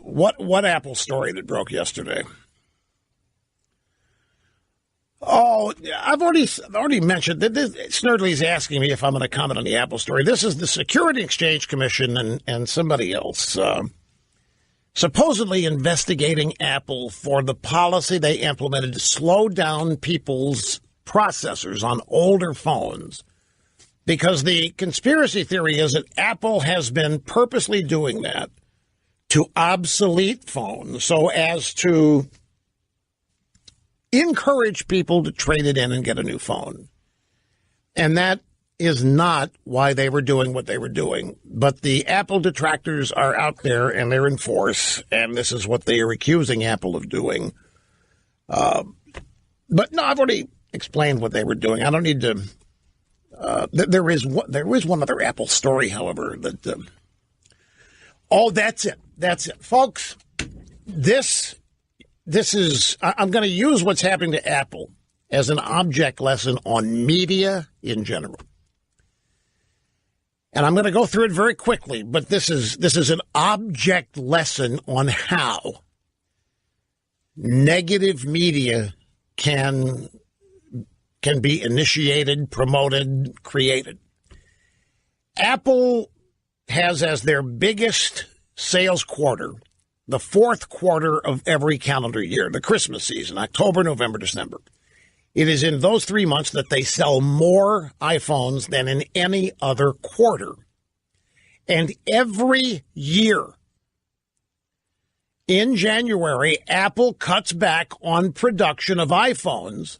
What Apple story that broke yesterday? Oh, I've already mentioned that. Snerdley's asking me if I'm going to comment on the Apple story. This is the Security Exchange Commission and somebody else supposedly investigating Apple for the policy they implemented to slow down people's processors on older phones. Because the conspiracy theory is that Apple has been purposely doing that to obsolete phones so as to encourage people to trade it in and get a new phone. And that is not why they were doing what they were doing. But the Apple detractors are out there and they're in force, and this is what they are accusing Apple of doing. But no, I've already explained what they were doing. I don't need to. There is one other Apple story, however, that. That's it, folks. This is. I'm going to use what's happening to Apple as an object lesson on media in general. And I'm going to go through it very quickly, but this is an object lesson on how negative media can be initiated, promoted, created. Apple has as their biggest sales quarter the fourth quarter of every calendar year, the Christmas season, October, November, December. It is in those 3 months that they sell more iPhones than in any other quarter. And every year in January, Apple cuts back on production of iPhones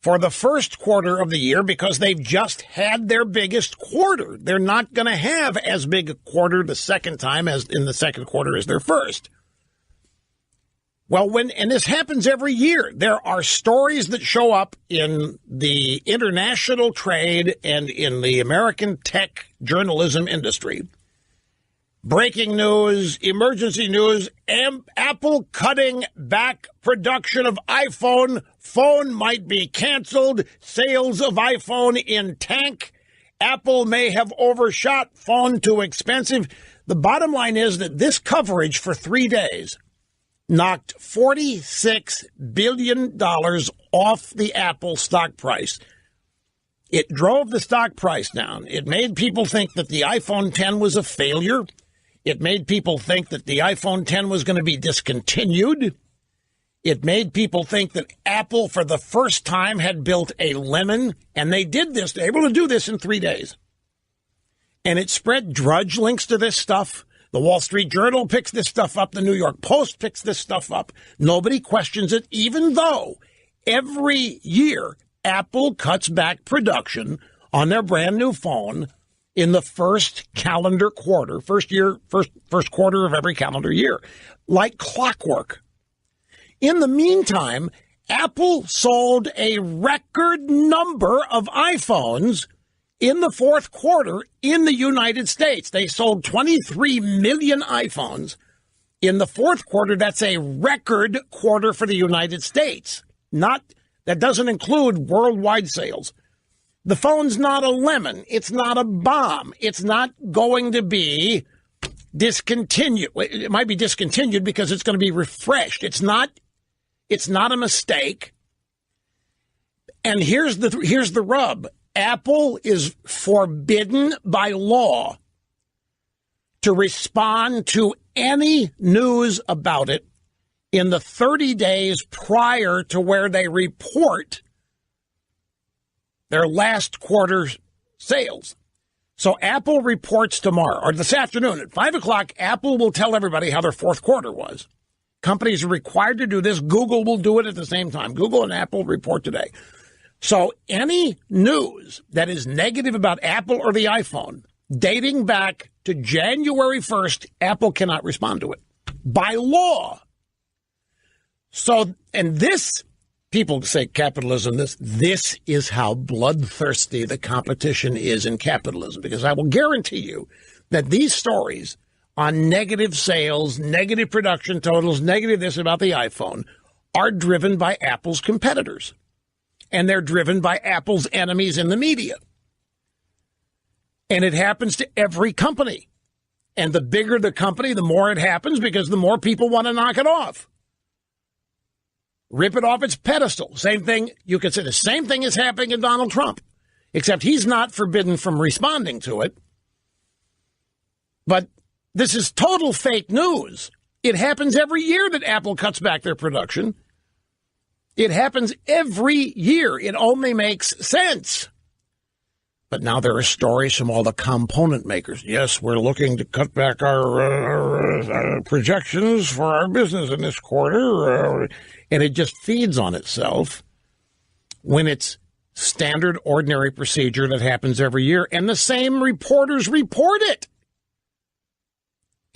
for the first quarter of the year because they've just had their biggest quarter. They're not going to have as big a quarter the second time as in the second quarter as their first. Well, and this happens every year, there are stories that show up in the international trade and in the American tech journalism industry. Breaking news, emergency news, Apple cutting back production of iPhone. Phone might be canceled. Sales of iPhone in tank. Apple may have overshot. Phone too expensive. The bottom line is that this coverage for 3 days knocked $46 billion off the Apple stock price. It drove the stock price down. It made people think that the iPhone 10 was a failure. It made people think that the iPhone 10 was going to be discontinued. It made people think that Apple, for the first time, had built a lemon, and they did this. They were able to do this in 3 days. And it spread Drudge links to this stuff. The Wall Street Journal picks this stuff up. The New York Post picks this stuff up. Nobody questions it, even though every year Apple cuts back production on their brand new phone in the first calendar quarter, first quarter of every calendar year, like clockwork. In the meantime, Apple sold a record number of iPhones in the fourth quarter in the United States. They sold 23 million iPhones in the fourth quarter. That's a record quarter for the United States. That doesn't include worldwide sales. The phone's not a lemon. It's not a bomb. It's not going to be discontinued. It might be discontinued because it's going to be refreshed. It's not a mistake. And here's the rub. Apple is forbidden by law to respond to any news about it in the 30 days prior to where they report their last quarter sales. So Apple reports tomorrow, or this afternoon at 5 o'clock, Apple will tell everybody how their fourth quarter was. Companies are required to do this. Google will do it at the same time. Google and Apple report today. So any news that is negative about Apple or the iPhone dating back to January 1st, Apple cannot respond to it by law. So, and this, people say capitalism, this is how bloodthirsty the competition is in capitalism, because I will guarantee you that these stories on negative sales, negative production totals, negative this about the iPhone are driven by Apple's competitors. And they're driven by Apple's enemies in the media. And it happens to every company. And the bigger the company, the more it happens because the more people want to knock it off. Rip it off its pedestal. Same thing, you could say the same thing is happening in Donald Trump, except he's not forbidden from responding to it. But this is total fake news. It happens every year that Apple cuts back their production. It happens every year. It only makes sense. But now there are stories from all the component makers. Yes, we're looking to cut back our projections for our business in this quarter. And it just feeds on itself when it's standard, ordinary procedure that happens every year. And the same reporters report it.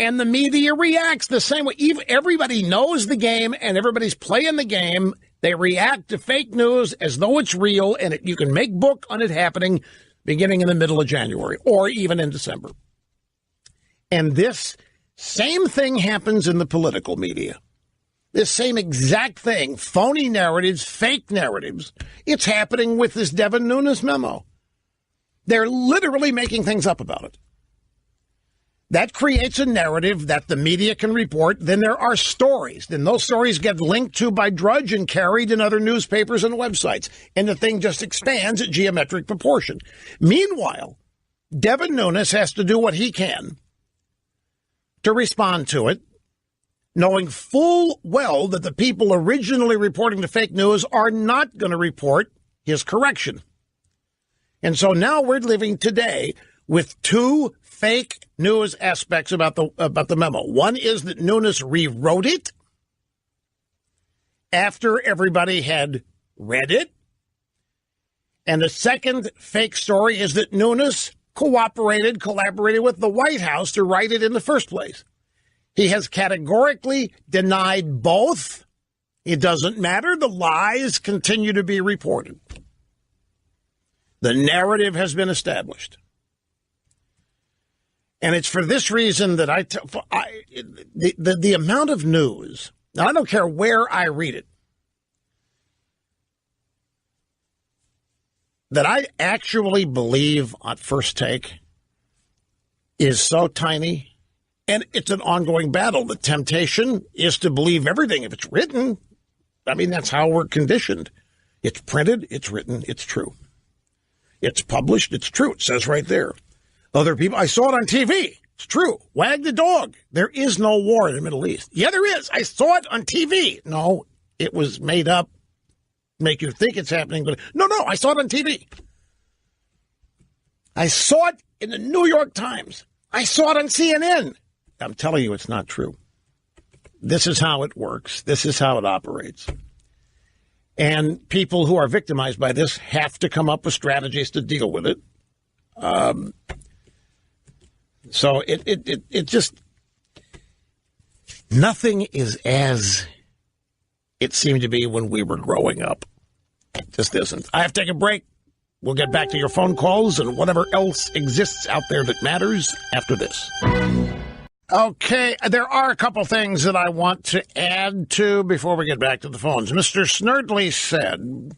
And the media reacts the same way. Everybody knows the game and everybody's playing the game. They react to fake news as though it's real, and you can make book on it happening beginning in the middle of January or even in December. And this same thing happens in the political media. This same exact thing, phony narratives, fake narratives, it's happening with this Devin Nunes memo. They're literally making things up about it. That creates a narrative that the media can report. Then there are stories. Then those stories get linked to by Drudge and carried in other newspapers and websites. And the thing just expands at geometric proportion. Meanwhile, Devin Nunes has to do what he can to respond to it, knowing full well that the people originally reporting the fake news are not going to report his correction. And so now we're living today with two fake news aspects about the memo. One is that Nunes rewrote it after everybody had read it. And the second fake story is that Nunes collaborated with the White House to write it in the first place. He has categorically denied both. It doesn't matter. The lies continue to be reported. The narrative has been established. And it's for this reason that the amount of news, now I don't care where I read it, that I actually believe on first take is so tiny, and it's an ongoing battle. The temptation is to believe everything if it's written. I mean, that's how we're conditioned. It's printed, it's written, it's true. It's published, it's true. It says right there. Other people, I saw it on TV. It's true. Wag the dog. There is no war in the Middle East. Yeah, there is. I saw it on TV. No, it was made up, make you think it's happening. But no, I saw it on TV. I saw it in the New York Times. I saw it on CNN. I'm telling you, it's not true. This is how it works. This is how it operates. And people who are victimized by this have to come up with strategies to deal with it. So it just, nothing is as it seemed to be when we were growing up. It just isn't. I have to take a break. We'll get back to your phone calls and whatever else exists out there that matters after this. Okay, there are a couple things that I want to add to before we get back to the phones. Mr. Snerdley said,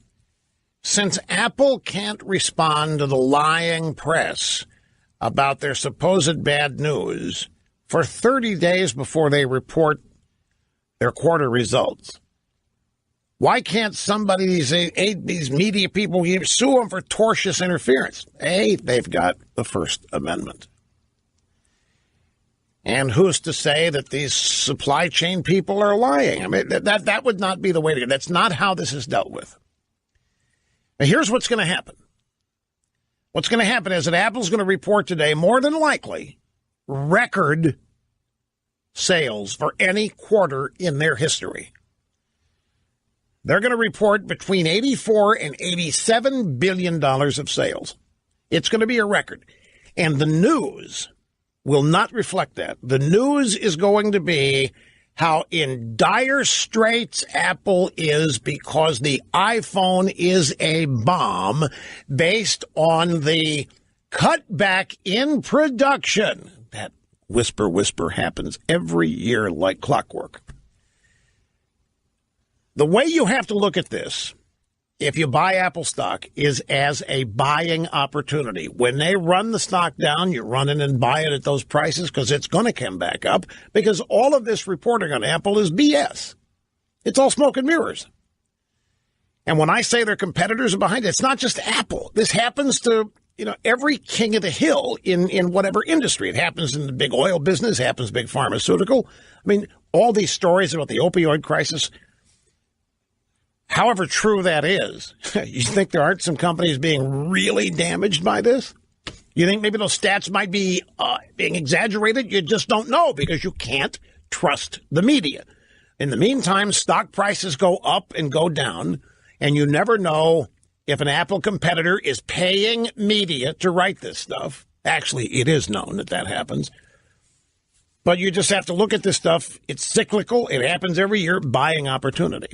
since Apple can't respond to the lying press about their supposed bad news for 30 days before they report their quarter results, why can't somebody, these media people, sue them for tortious interference? They've got the First Amendment. And who's to say that these supply chain people are lying? I mean, that would not be the way to go. That's not how this is dealt with. Now, here's what's going to happen. What's going to happen is that Apple's going to report today, more than likely, record sales for any quarter in their history. They're going to report between $84 and $87 billion of sales. It's going to be a record. And the news will not reflect that. The news is going to be how in dire straits Apple is because the iPhone is a bomb based on the cutback in production. That whisper happens every year like clockwork. The way you have to look at this if you buy Apple stock, is as a buying opportunity. When they run the stock down, you run in and buy it at those prices because it's going to come back up, because all of this reporting on Apple is BS. It's all smoke and mirrors. And when I say their competitors are behind it, it's not just Apple. This happens to, every king of the hill in whatever industry. It happens in the big oil business, happens in big pharmaceutical. I mean, all these stories about the opioid crisis, however true that is, you think there aren't some companies being really damaged by this? You think maybe those stats might be being exaggerated? You just don't know, because you can't trust the media. In the meantime, stock prices go up and go down, and you never know if an Apple competitor is paying media to write this stuff. Actually, it is known that happens. But you just have to look at this stuff. It's cyclical. It happens every year. Buying opportunity.